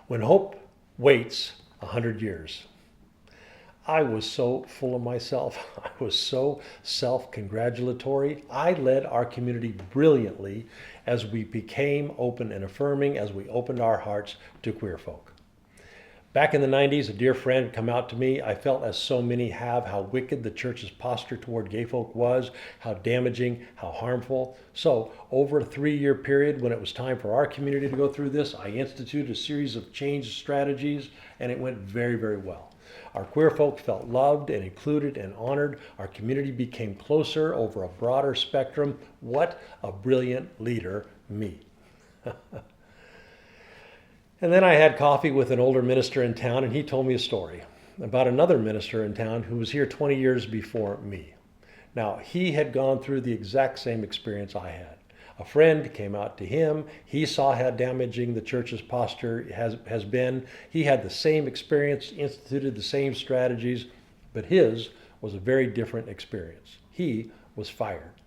When hope waits 100 years. I was so full of myself. I was so self-congratulatory. I led our community brilliantly as we became open and affirming, as we opened our hearts to queer folk. Back in the 90s, a dear friend had come out to me. I felt, as so many have, how wicked the church's posture toward gay folk was, how damaging, how harmful. So, over a 3-year period, when it was time for our community to go through this, I instituted a series of change strategies, and it went very, very well. Our queer folk felt loved and included and honored. Our community became closer over a broader spectrum. What a brilliant leader, me. And then I had coffee with an older minister in town, and he told me a story about another minister in town who was here 20 years before me. Now, he had gone through the exact same experience I had. A friend came out to him. He saw how damaging the church's posture has been. He had the same experience, instituted the same strategies, but his was a very different experience. He was fired.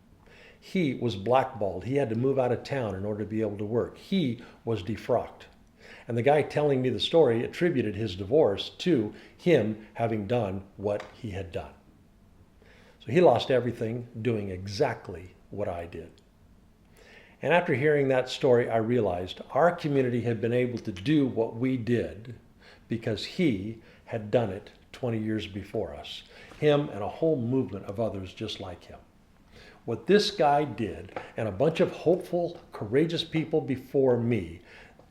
He was blackballed. He had to move out of town in order to be able to work. He was defrocked. And the guy telling me the story attributed his divorce to him having done what he had done. So he lost everything doing exactly what I did. And after hearing that story, I realized our community had been able to do what we did because he had done it 20 years before us. Him and a whole movement of others just like him. What this guy did, and a bunch of hopeful, courageous people before me,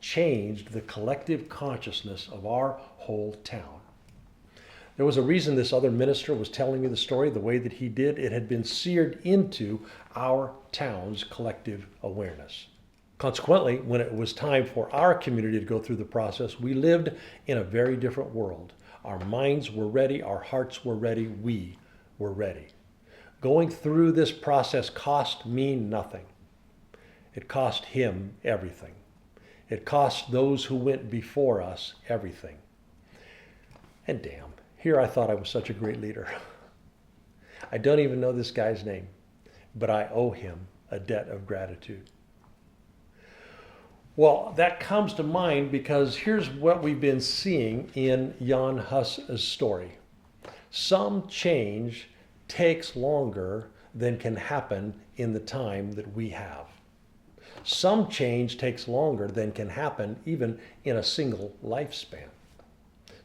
changed the collective consciousness of our whole town. There was a reason this other minister was telling me the story the way that he did. It had been seared into our town's collective awareness. Consequently, when it was time for our community to go through the process, we lived in a very different world. Our minds were ready, our hearts were ready, we were ready. Going through this process cost me nothing. It cost him everything. It cost those who went before us everything. And damn, here I thought I was such a great leader. I don't even know this guy's name, but I owe him a debt of gratitude. Well, that comes to mind because here's what we've been seeing in Jan Hus's story. Some change takes longer than can happen in the time that we have. Some change takes longer than can happen even in a single lifespan.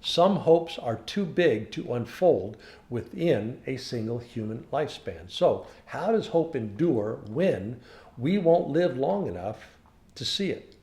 Some hopes are too big to unfold within a single human lifespan. So, how does hope endure when we won't live long enough to see it?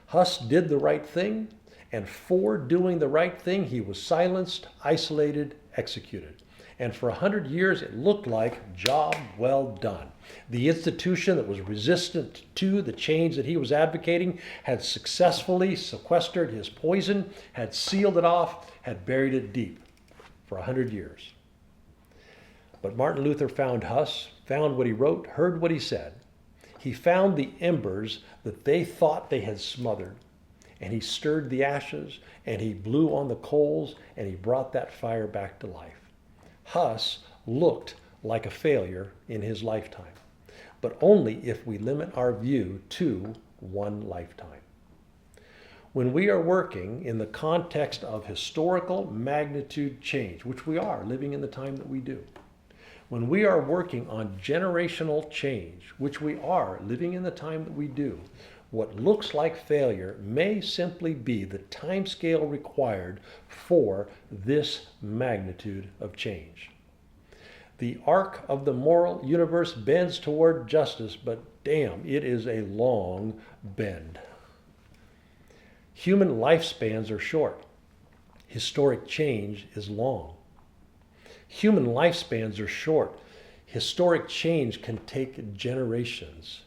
Hus did the right thing, and for doing the right thing, he was silenced, isolated, executed. And for 100 years, it looked like job well done. The institution that was resistant to the change that he was advocating had successfully sequestered his poison, had sealed it off, had buried it deep for 100 years. But Martin Luther found Hus, found what he wrote, heard what he said. He found the embers that they thought they had smothered, and he stirred the ashes, and he blew on the coals, and he brought that fire back to life. Hus looked like a failure in his lifetime, but only if we limit our view to one lifetime. When we are working in the context of historical magnitude change, which we are living in the time that we do, when we are working on generational change, which we are living in the time that we do, what looks like failure may simply be the time scale required for this magnitude of change. The arc of the moral universe bends toward justice, but damn, it is a long bend. Human lifespans are short. Historic change is long. Human lifespans are short. Historic change can take generations.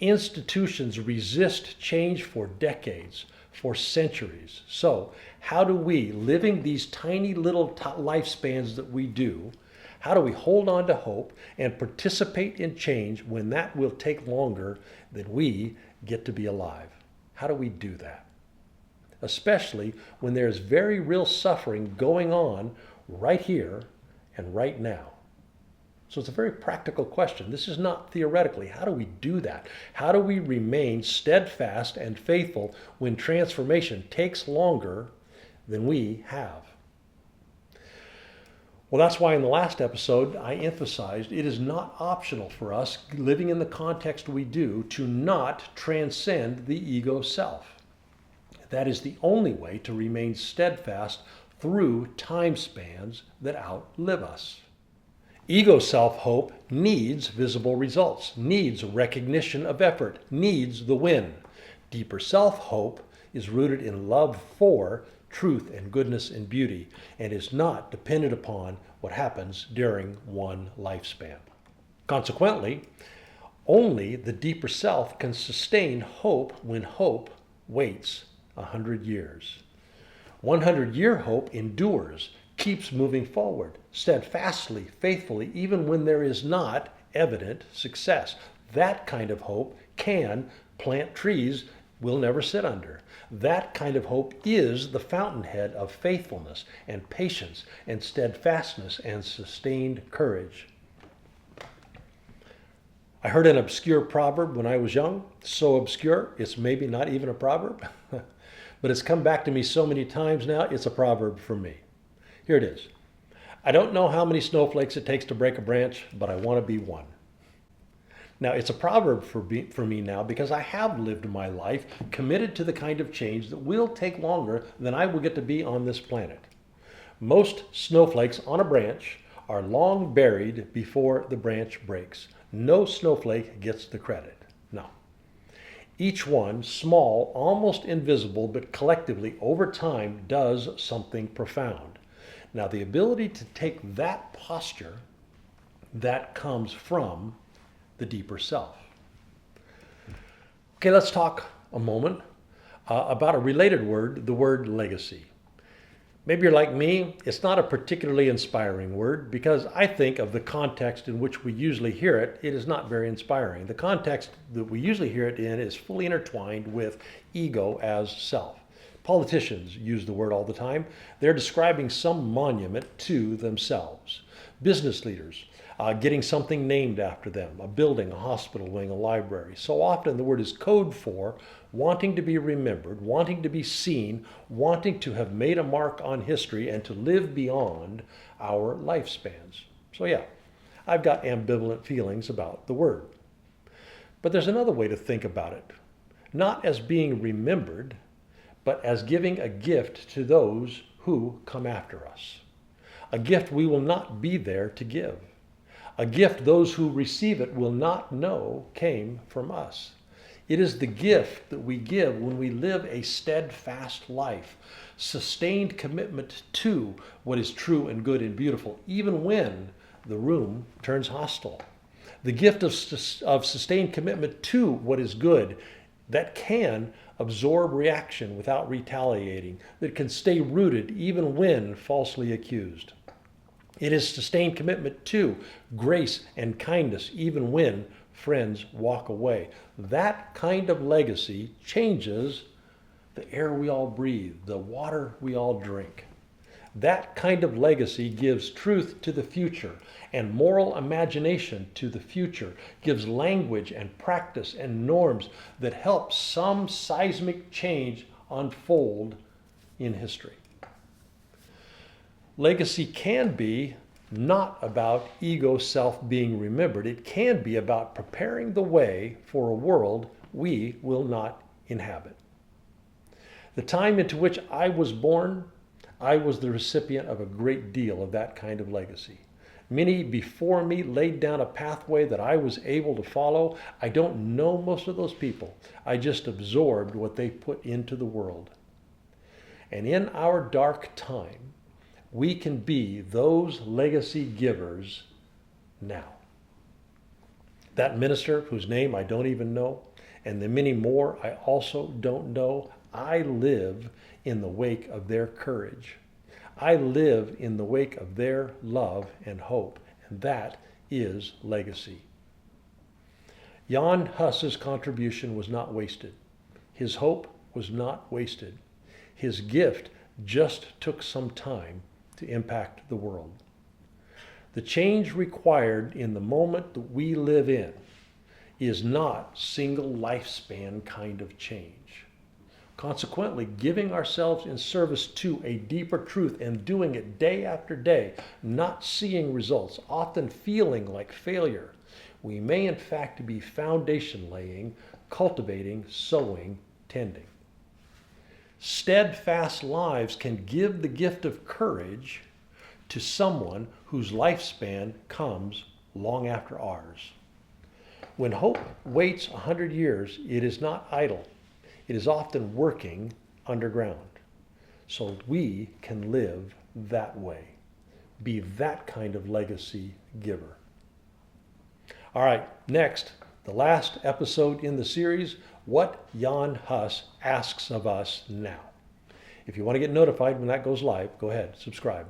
Institutions resist change for decades, for centuries. So, how do we, living these tiny little lifespans that we do, how do we hold on to hope and participate in change when that will take longer than we get to be alive? How do we do that? Especially when there's very real suffering going on right here and right now. So it's a very practical question. This is not theoretically. How do we do that? How do we remain steadfast and faithful when transformation takes longer than we have? Well, that's why in the last episode I emphasized it is not optional for us living in the context we do to not transcend the ego self. That is the only way to remain steadfast through time spans that outlive us. Ego self-hope needs visible results, needs recognition of effort, needs the win. Deeper self-hope is rooted in love for truth and goodness and beauty, and is not dependent upon what happens during one lifespan. Consequently, only the deeper self can sustain hope when hope waits 100 years. 100-year hope endures, keeps moving forward, steadfastly, faithfully, even when there is not evident success. That kind of hope can plant trees we'll never sit under. That kind of hope is the fountainhead of faithfulness and patience and steadfastness and sustained courage. I heard an obscure proverb when I was young, so obscure it's maybe not even a proverb, but it's come back to me so many times now, it's a proverb for me. Here it is. I don't know how many snowflakes it takes to break a branch, but I want to be one. Now, it's a proverb for me now because I have lived my life committed to the kind of change that will take longer than I will get to be on this planet. Most snowflakes on a branch are long buried before the branch breaks. No snowflake gets the credit. No. Each one, small, almost invisible, but collectively over time does something profound. Now, the ability to take that posture, that comes from the deeper self. Okay, let's talk a moment about a related word, the word legacy. Maybe you're like me, it's not a particularly inspiring word because I think of the context in which we usually hear it, it is not very inspiring. The context that we usually hear it in is fully intertwined with ego as self. Politicians use the word all the time. They're describing some monument to themselves. Business leaders getting something named after them, a building, a hospital wing, a library. So often the word is code for wanting to be remembered, wanting to be seen, wanting to have made a mark on history and to live beyond our lifespans. So yeah, I've got ambivalent feelings about the word. But there's another way to think about it. Not as being remembered, but as giving a gift to those who come after us. A gift we will not be there to give. A gift those who receive it will not know came from us. It is the gift that we give when we live a steadfast life, sustained commitment to what is true and good and beautiful, even when the room turns hostile. The gift of sustained commitment to what is good that can absorb reaction without retaliating, that can stay rooted even when falsely accused. It is sustained commitment to grace and kindness even when friends walk away. That kind of legacy changes the air we all breathe, the water we all drink. That kind of legacy gives truth to the future and moral imagination to the future, gives language and practice and norms that help some seismic change unfold in history. Legacy can be not about ego self being remembered. It can be about preparing the way for a world we will not inhabit. The time into which I was born, I was the recipient of a great deal of that kind of legacy. Many before me laid down a pathway that I was able to follow. I don't know most of those people. I just absorbed what they put into the world. And in our dark time, we can be those legacy givers now. That minister whose name I don't even know, and the many more I also don't know, I live in the wake of their courage. I live in the wake of their love and hope, and that is legacy. Jan Hus's contribution was not wasted. His hope was not wasted. His gift just took some time to impact the world. The change required in the moment that we live in is not single lifespan kind of change. Consequently, giving ourselves in service to a deeper truth and doing it day after day, not seeing results, often feeling like failure, we may in fact be foundation laying, cultivating, sowing, tending. Steadfast lives can give the gift of courage to someone whose lifespan comes long after ours. When hope waits 100 years, it is not idle. It is often working underground. So we can live that way. Be that kind of legacy giver. All right, next, the last episode in the series, What Jan Hus Asks of Us Now. If you want to get notified when that goes live, go ahead, subscribe.